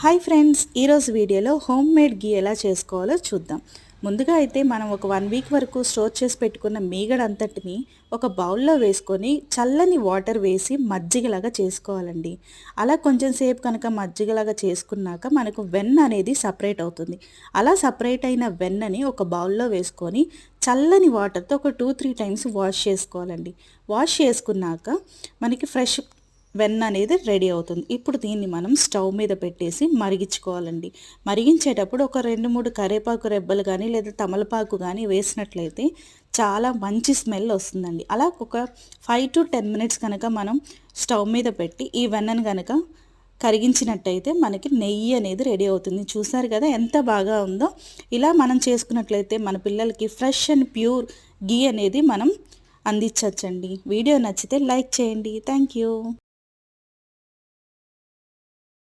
Hi friends, ఈరోజు వీడియోలో home made గీ ఎలా చేసుకోవాలో చూద్దాం. ముందుగా అయితే మనం ఒక 1 వీక్ వరకు స్టోర్ చేసి పెట్టుకున్న మీగడ అంతటిని ఒక బౌల్లో వేసుకొని చల్లని వాటర్ వేసి మజ్జిగలాగా చేసుకోవాలండి. అలా కొంచెం సేపు కనుక మజ్జిగలాగా చేసుకున్నాక మనకు వెన్న అనేది సపరేట్ అవుతుంది. అలా సపరేట్ అయిన వెన్నని ఒక బౌల్లో వేసుకొని చల్లని వాటర్తో ఒక 2-3 టైమ్స్ వాష్ చేసుకోవాలండి. వాష్ చేసుకున్నాక మనకి ఫ్రెష్ వెన్న అనేది రెడీ అవుతుంది. ఇప్పుడు దీన్ని మనం స్టవ్ మీద పెట్టేసి మరిగించుకోవాలండి. మరిగించేటప్పుడు ఒక 2-3 కరివేపాకు రెబ్బలు కానీ లేదా తమలపాకు కానీ వేసినట్లయితే చాలా మంచి స్మెల్ వస్తుందండి. అలా ఒక 5-10 మినిట్స్ కనుక మనం స్టవ్ మీద పెట్టి ఈ వెన్నను కనుక కరిగించినట్టయితే మనకి నెయ్యి అనేది రెడీ అవుతుంది. చూసారు కదా ఎంత బాగా ఉందో. ఇలా మనం చేసుకున్నట్లయితే మన పిల్లలకి ఫ్రెష్ అండ్ ప్యూర్ గీ అనేది మనం అందించవచ్చండి. వీడియో నచ్చితే లైక్ చేయండి. Thank you.